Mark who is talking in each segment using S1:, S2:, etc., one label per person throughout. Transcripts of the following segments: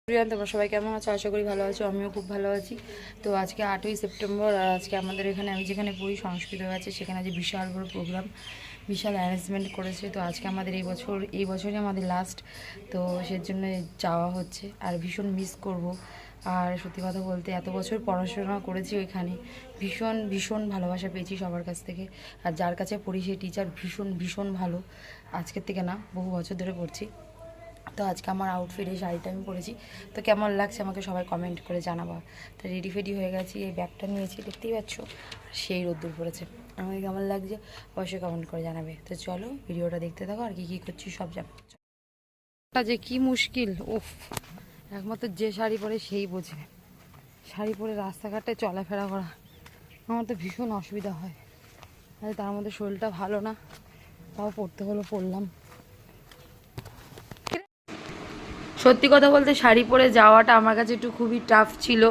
S1: প্রিয়ান, তোমরা সবাই কেমন আছো? আশা করি ভালো আছো। আমিও খুব ভালো আছি। তো আজকে 8ই সেপ্টেম্বর, আর আজকে আমাদের এখানে আমি যেখানে পড়ি সংস্কৃত আছে, সেখানে আজ বিশাল বড় প্রোগ্রাম, বিশাল অ্যারেঞ্জমেন্ট করেছে। তো আজকে আমাদের এই বছরই আমাদের লাস্ট, তো সেজন্য যাওয়া হচ্ছে। আর ভীষণ মিস করব। আর সত্যি কথা বলতে এত বছর পড়াশোনা করেছি ওইখানে, ভীষণ ভীষণ ভালোবাসা পেয়েছি সবার কাছ থেকে। আর যার কাছে পড়ি সেই টিচার ভীষণ ভীষণ ভালো। আজকের থেকে না, বহু বছর ধরে পড়ছি। তো আজকে আমার আউটফিট এই শাড়িটা আমি পরেছি। তো কেমন লাগছে আমাকে সবাই কমেন্ট করে জানাবা। তো রেডি ফেডি হয়ে গেছি, এই ব্যাগটা নিয়েছি, দেখতেই পাচ্ছ, সেই রোদ্দুর পড়েছে। আমাকে কেমন লাগছে অবশ্যই কমেন্ট করে জানাবে। তো চলো ভিডিওটা দেখতে থাকো, আর কী করছি সব জানাবো। যে কি মুশকিল, উফ, একমাত্র যে শাড়ি পরে সেই বোঝে। শাড়ি পরে রাস্তাঘাটে চলাফেরা করা আমার তো ভীষণ অসুবিধা হয়। আর তার মধ্যে শরীরটা ভালো না, তাও পড়তে হলো, পড়লাম। সত্যি কথা বলতে শাড়ি পরে যাওয়াটা আমার কাছে একটু খুবই টাফ ছিল।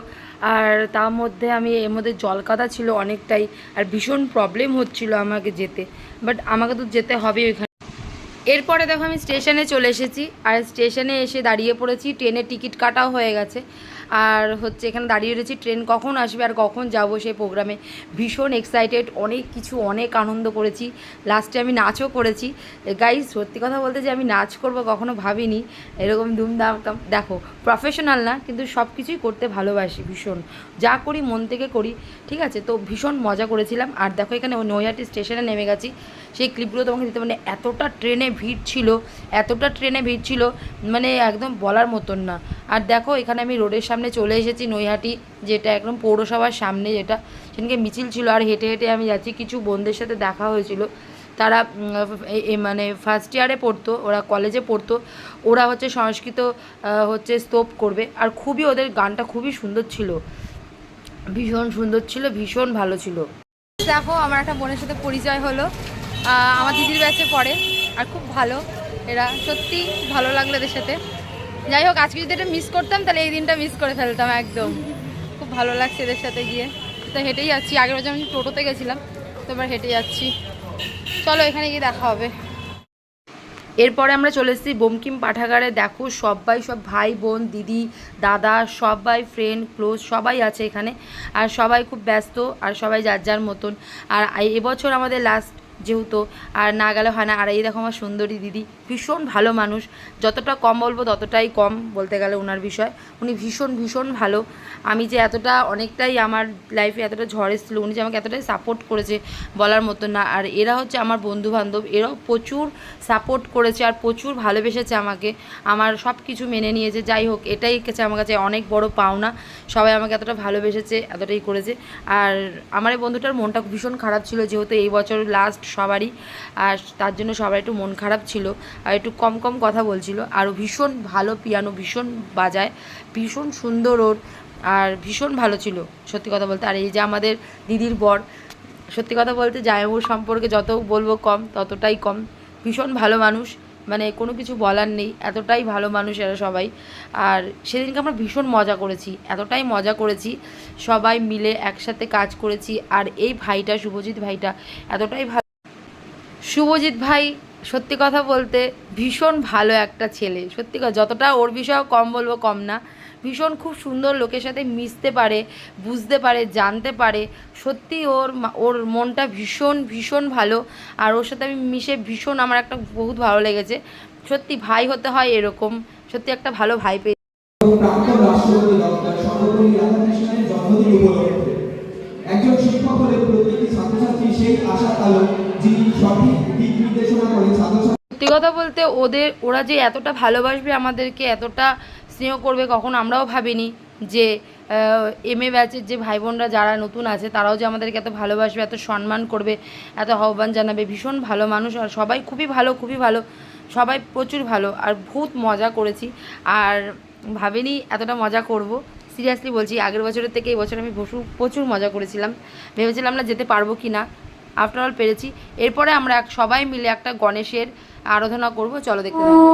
S1: আর তার মধ্যে এর মধ্যে জলকাদা ছিল অনেকটাই, আর ভীষণ প্রবলেম হচ্ছিল আমাকে যেতে। বাট আমাকে তো যেতে হবে ওইখানে। এরপরে দেখো আমি স্টেশনে চলে এসেছি, আর স্টেশনে এসে দাঁড়িয়ে পড়েছি। ট্রেনের টিকিট কাটাও হয়ে গেছে, আর হচ্ছে এখানে দাঁড়িয়ে রয়েছি ট্রেন কখন আসবে আর কখন যাব সেই প্রোগ্রামে। ভীষণ এক্সাইটেড, অনেক কিছু, অনেক আনন্দ করেছি। লাস্টে আমি নাচও করেছি। গাইজ, সত্যি কথা বলতে যে আমি নাচ করব কখনো ভাবিনি, এরকম ধুমধাম। দেখো, প্রফেশনাল না, কিন্তু সব কিছুই করতে ভালোবাসি ভীষণ, যা করি মন থেকে করি, ঠিক আছে। তো ভীষণ মজা করেছিলাম। আর দেখো এখানে নৈহাটি স্টেশনে নেমে গেছি, সেই ক্লিপগুলো তোমাকে দিতে, মানে এতটা ট্রেনে ভিড় ছিল, এতটা ট্রেনে ভিড় ছিল, মানে একদম বলার মতন না। আর দেখো এখানে আমি রোডের সামনে চলে এসেছি, নৈহাটি, যেটা একদম পৌরসভার সামনে, যেটা সেদিনকে মিছিল ছিল। আর হেঁটে হেঁটে আমি যাচ্ছি। কিছু বোনদের সাথে দেখা হয়েছিল, তারা মানে ফার্স্ট ইয়ারে পড়তো, ওরা কলেজে পড়তো। ওরা হচ্ছে সংস্কৃত হচ্ছে স্তব করবে, আর খুবই ওদের গানটা খুবই সুন্দর ছিল, ভীষণ সুন্দর ছিল, ভীষণ ভালো ছিল। দেখো আমার একটা বোনের সাথে পরিচয় হলো, আমার দিদির ব্যাচে পড়ে, আর খুব ভালো এরা, সত্যি ভালো লাগলো এদের সাথে। যাই হোক, আজকে যদি এটা মিস করতাম তাহলে এই দিনটা মিস করে ফেলতাম একদম। খুব ভালো লাগছে এদের সাথে গিয়ে। তো হেঁটেই যাচ্ছি, আগের বছর আমি টোটোতে গেছিলাম, তো এবার হেঁটে যাচ্ছি। চলো এখানে গিয়ে দেখা হবে। এরপরে আমরা চলে এসেছি বঙ্কিম পাঠাগারে। দেখো সবাই, সব ভাই বোন, দিদি, দাদা, সবাই ফ্রেন্ড ক্লোজ সবাই আছে এখানে। আর সবাই খুব ব্যস্ত, আর সবাই যার যার মতন। আর এবছর আমাদের লাস্ট যেহেতু, আর না গেলে হয় না। আর এই দেখো আমার সুন্দরী দিদি, ভীষণ ভালো মানুষ, যতটা কম বলবো ততটাই কম বলতে গেলে ওনার বিষয়। উনি ভীষণ ভীষণ ভালো। আমি যে এতটা, অনেকটাই আমার লাইফে এতটা ঝড় এসেছিলো, উনি যে আমাকে এতটাই সাপোর্ট করেছে বলার মতো না। আর এরা হচ্ছে আমার বন্ধুবান্ধব, এরাও প্রচুর সাপোর্ট করেছে আর প্রচুর ভালোবেসেছে আমাকে, আমার সব কিছু মেনে নিয়েছে। যাই হোক, এটাই আমার কাছে অনেক বড় পাওনা। সবাই আমাকে এতটা ভালোবেসেছে, এতটাই করেছে। আর আমার এই বন্ধুটার মনটা ভীষণ খারাপ ছিল, যেহেতু এই বছর লাস্ট সবারই, আর তার জন্য সবার একটু মন খারাপ ছিল, আর একটু কম কম কথা বলছিল। আর ভীষণ ভালো পিয়ানো ভীষণ বাজায়, ভীষণ সুন্দর ওর, আর ভীষণ ভালো ছিল সত্যি কথা বলতে। আর এই যে আমাদের দিদির বর, সত্যি কথা বলতে জামাইবাবুর সম্পর্কে যত বলবো কম ততটাই কম। ভীষণ ভালো মানুষ, মানে কোনো কিছু বলার নেই, এতটাই ভালো মানুষ এরা সবাই। আর সেদিনকে আমরা ভীষণ মজা করেছি, এতটাই মজা করেছি, সবাই মিলে একসাথে কাজ করেছি। আর এই ভাইটা, শুভজিৎ ভাইটা, এতটাই ভালো। শুভজিৎ ভাই সত্যি কথা বলতে ভীষণ ভালো একটা ছেলে, সত্যি কথা, যতটা ওর বিষয়েও কম বলবো কম না। ভীষণ খুব সুন্দর, লোকের সাথে মিশতে পারে, বুঝতে পারে, জানতে পারে। সত্যি ওর মনটা ভীষণ ভীষণ ভালো। আর ওর সাথে আমি মিশে ভীষণ আমার একটা বহুত ভালো লেগেছে। সত্যি ভাই হতে হয় এরকম, সত্যি একটা ভালো ভাই পেয়ে।
S2: প্রাক্তন রাষ্ট্রপতি ডক্টর সর্বপল্লী রাধাকৃষ্ণনের জন্মদিন উপলক্ষে একজন শিক্ষক হলে প্রত্যেকটি ছাত্রছাত্রী সেই আশার আলো, যিনি সঠিক দিক নির্দেশনা করেন ছাত্রছাত্রী।
S1: সত্যি কথা বলতে ওরা যে এতটা ভালোবাসবে আমাদেরকে, এতটা স্নেহ করবে, কখন আমরাও ভাবিনি যে এমএ ব্যাচের যে ভাই বোনরা যারা নতুন আছে তারাও যে আমাদেরকে এত ভালোবাসবে, এত সম্মান করবে, এত আহ্বান জানাবে। ভীষণ ভালো মানুষ, আর সবাই খুবই ভালো, খুবই ভালো, সবাই প্রচুর ভালো। আর বহুত মজা করেছি, আর ভাবিনি এতটা মজা করব। সিরিয়াসলি বলছি, আগের বছরের থেকে এই বছর আমি প্রচুর মজা করেছিলাম, ভেবেছিলাম না যেতে পারবো কি না, আফটার অল পেরেছি। এরপরে আমরা সবাই মিলে একটা গণেশের আরাধনা করব, চলো দেখতে থাকো।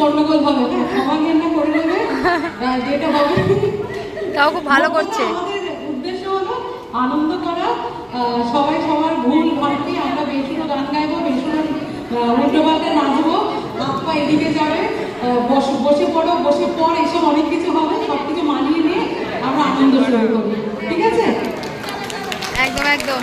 S3: গন্ডগোল হবে, হ্যাঁ ক্ষমা ঘেন্না করে নেবে, যেটা হবে।
S1: তাও খুব ভালো করছে।
S3: আমাদের উদ্দেশ্য হলো আনন্দ করা, সবাই সবার ভুল ভ্রান্তি, আমরা বেশিরও গান গাইবো, বেশিরও উল্টো পাল্টে নাচবো, হাত পা এদিকে যাবে, বসে পড়ো, বসে পড়, এইসব অনেক কিছু হবে, সব কিছু মানিয়ে নিয়ে আমরা আনন্দ শুরু করবো, ঠিক আছে?
S1: একদম একদম।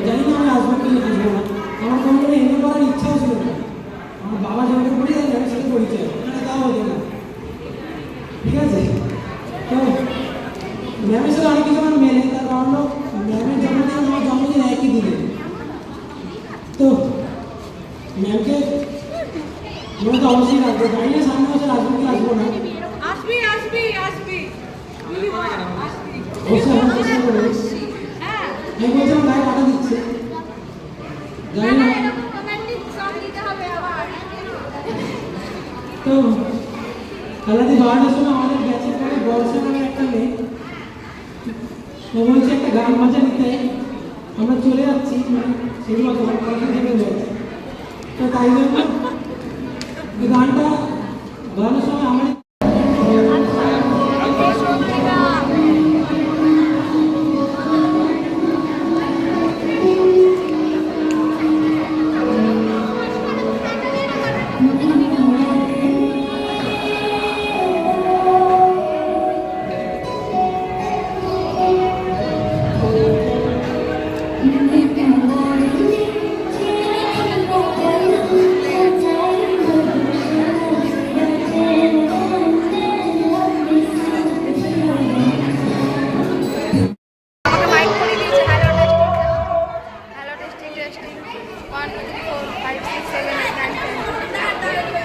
S4: জানি না আমি আসবো কি আসবো না, আমার কোনো এমনি করার ইচ্ছাও ছিল না। আমার বাবা যেমন পড়ি আমি সাথে পরিচয় ওখানে তাও হতো না, ঠিক আছে? তো ম্যামের সাথে অনেক কিছু আমার মেলে, তার কারণ ম্যামের জন্মদিন আমার জন্মদিন একই দিনে। তো ম্যামকে মনে তো অবশ্যই রাখবো, জানি না সামনে বছর আসবো কি আসবো না,
S3: আসবি আসবি আসবি
S4: অবশ্যই আমার চেষ্টা করবো। আমি বলছিলাম গায়ে কাটা দিচ্ছে, জানি না। তো খেলাতে যাওয়াটার সময় আমাদের গেছে পরে বর্ষা নামে একটা মেয়ে, ও বলছে একটা গান বাজা নিতে, আমরা চলে যাচ্ছি, মানে সেগুলো থেকে যাচ্ছে। তো তাই জন্য ওই গানটা গানের সময় আমার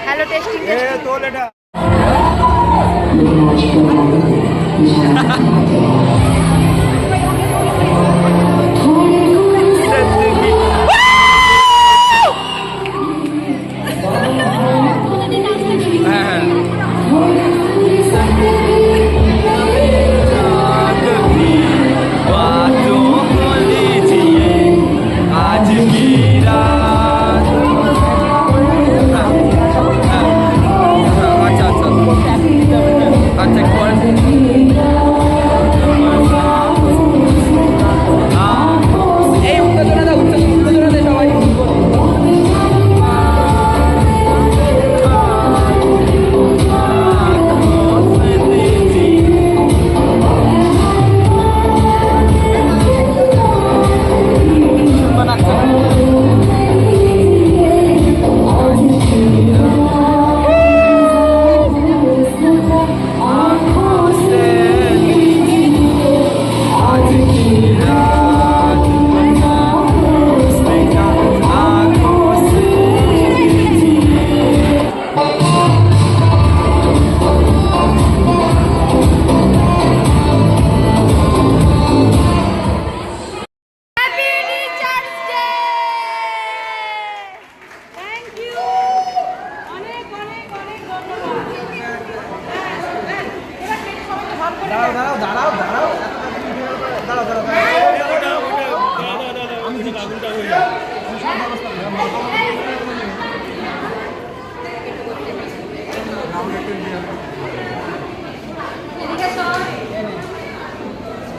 S1: হ্যালো টেস্টিং
S5: আচ্ছা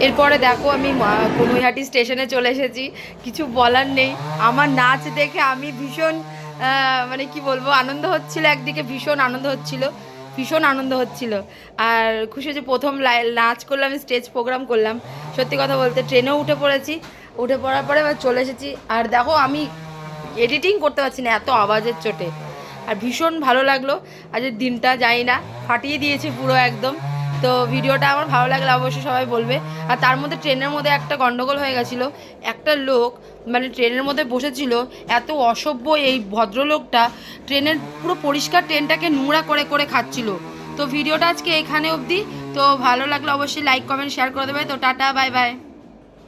S1: এরপরে দেখো আমি কনুইহাটি স্টেশনে চলে এসেছি। কিছু বলার নেই, আমার নাচ দেখে আমি ভীষণ মানে কি বলবো, আনন্দ হচ্ছিল, একদিকে ভীষণ আনন্দ হচ্ছিল আর খুশি হচ্ছে প্রথম নাচ করলাম, স্টেজ প্রোগ্রাম করলাম। সত্যি কথা বলতে ট্রেনেও উঠে পড়েছি, উঠে পড়ার পরে এবার চলে এসেছি। আর দেখো আমি এডিটিং করতে পারছি না এত আওয়াজের চোটে। আর ভীষণ ভালো লাগলো আজকের দিনটা, যাই না ফাটিয়ে দিয়েছি পুরো একদম। তো ভিডিওটা আমার ভালো লাগলে অবশ্যই সবাই বলবে। আর তার মধ্যে ট্রেনের মধ্যে একটা গন্ডগোল হয়ে গেছিলো, একটা লোক মানে ট্রেনের মধ্যে বসেছিল, এত অসভ্য এই ভদ্রলোকটা ট্রেনের পুরো পরিষ্কার ট্রেনটাকে নোংরা করে করে খাচ্ছিল। তো ভিডিওটা আজকে এখানে অবধি। তো ভালো লাগলে অবশ্যই লাইক কমেন্ট শেয়ার করে দেবে। তো টাটা, বাই বাই।